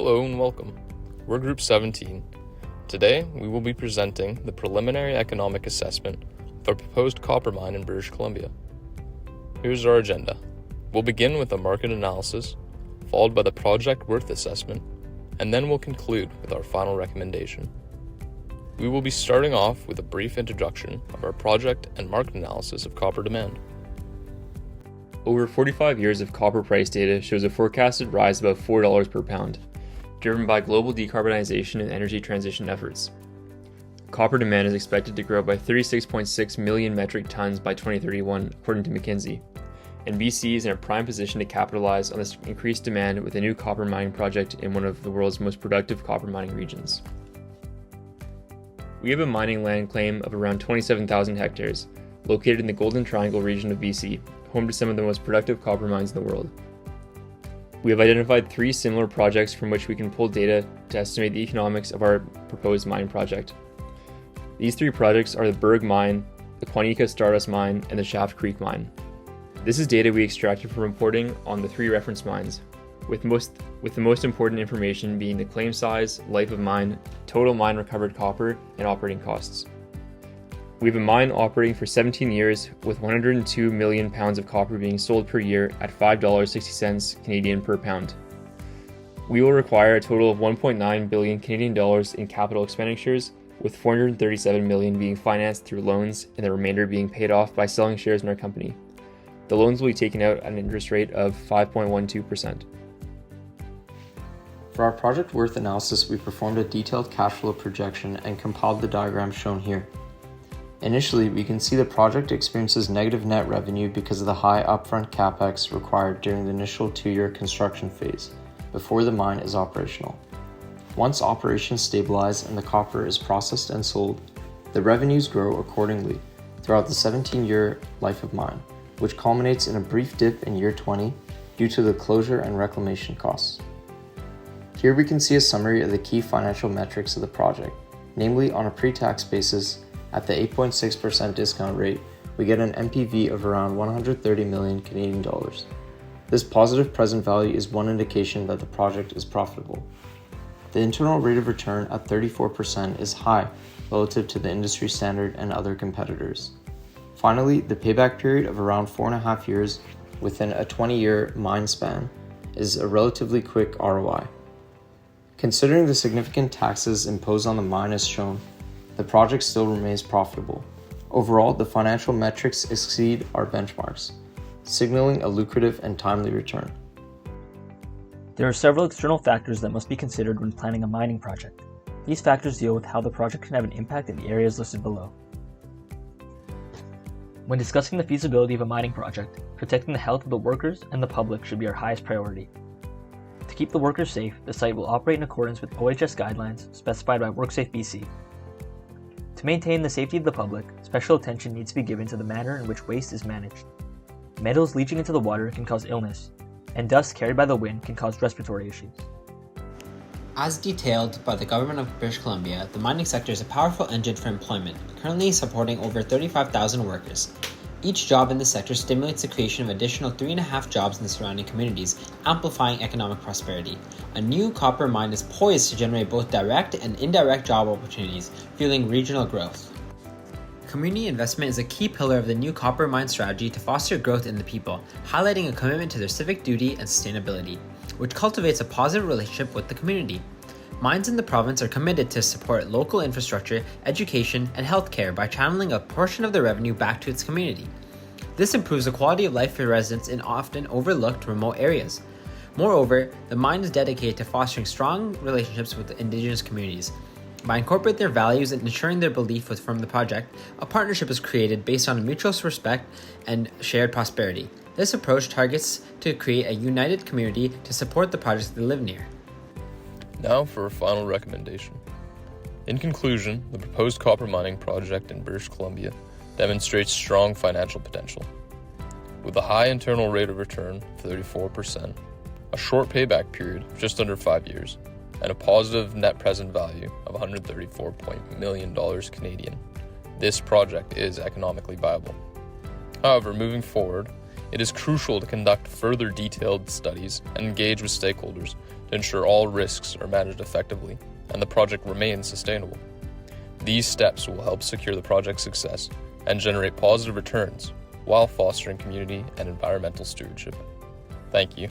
Hello and welcome. We're Group 17. Today, we will be presenting the preliminary economic assessment of our proposed copper mine in British Columbia. Here's our agenda. We'll begin with a market analysis, followed by the project worth assessment, and then we'll conclude with our final recommendation. We will be starting off with a brief introduction of our project and market analysis of copper demand. Over 45 years of copper price data shows a forecasted rise of about $4 per pound, driven by global decarbonization and energy transition efforts. Copper demand is expected to grow by 36.6 million metric tons by 2031, according to McKinsey, and BC is in a prime position to capitalize on this increased demand with a new copper mining project in one of the world's most productive copper mining regions. We have a mining land claim of around 27,000 hectares, located in the Golden Triangle region of BC, home to some of the most productive copper mines in the world. We have identified 3 similar projects from which we can pull data to estimate the economics of our proposed mine project. These 3 projects are the Berg Mine, the Quanica Stardust Mine, and the Shaft Creek Mine. This is data we extracted from reporting on the 3 reference mines, with the most important information being the claim size, life of mine, total mine recovered copper, and operating costs. We have a mine operating for 17 years with 102 million pounds of copper being sold per year at $5.60 Canadian per pound. We will require a total of 1.9 billion Canadian dollars in capital expenditures, with 437 million being financed through loans and the remainder being paid off by selling shares in our company. The loans will be taken out at an interest rate of 5.12%. For our project worth analysis, we performed a detailed cash flow projection and compiled the diagram shown here. Initially, we can see the project experiences negative net revenue because of the high upfront capex required during the initial 2-year construction phase, before the mine is operational. Once operations stabilize and the copper is processed and sold, the revenues grow accordingly throughout the 17-year life of mine, which culminates in a brief dip in year 20 due to the closure and reclamation costs. Here we can see a summary of the key financial metrics of the project, namely on a pre-tax basis. At the 8.6% discount rate, we get an NPV of around 130 million Canadian dollars. This positive present value is one indication that the project is profitable. The internal rate of return at 34% is high relative to the industry standard and other competitors. Finally, the payback period of around 4.5 years within a 20-year mine span is a relatively quick ROI. Considering the significant taxes imposed on the mine as shown, the project still remains profitable. Overall, the financial metrics exceed our benchmarks, signaling a lucrative and timely return. There are several external factors that must be considered when planning a mining project. These factors deal with how the project can have an impact in the areas listed below. When discussing the feasibility of a mining project, protecting the health of the workers and the public should be our highest priority. To keep the workers safe, the site will operate in accordance with OHS guidelines specified by WorkSafe BC. To maintain the safety of the public, special attention needs to be given to the manner in which waste is managed. Metals leaching into the water can cause illness, and dust carried by the wind can cause respiratory issues. As detailed by the Government of British Columbia, the mining sector is a powerful engine for employment, currently supporting over 35,000 workers. Each job in the sector stimulates the creation of additional 3.5 jobs in the surrounding communities, amplifying economic prosperity. A new copper mine is poised to generate both direct and indirect job opportunities, fueling regional growth. Community investment is a key pillar of the new copper mine strategy to foster growth in the people, highlighting a commitment to their civic duty and sustainability, which cultivates a positive relationship with the community. Mines in the province are committed to support local infrastructure, education, and healthcare by channeling a portion of the revenue back to its community. This improves the quality of life for residents in often overlooked remote areas. Moreover, the mine is dedicated to fostering strong relationships with the Indigenous communities. By incorporating their values and ensuring their belief from the project, a partnership is created based on mutual respect and shared prosperity. This approach targets to create a united community to support the projects they live near. Now for our final recommendation. In conclusion, the proposed copper mining project in British Columbia demonstrates strong financial potential. With a high internal rate of return of 34%, a short payback period of just under 5 years, and a positive net present value of $134 million Canadian, this project is economically viable. However, moving forward, It is crucial to conduct further detailed studies and engage with stakeholders to ensure all risks are managed effectively and the project remains sustainable. These steps will help secure the project's success and generate positive returns while fostering community and environmental stewardship. Thank you.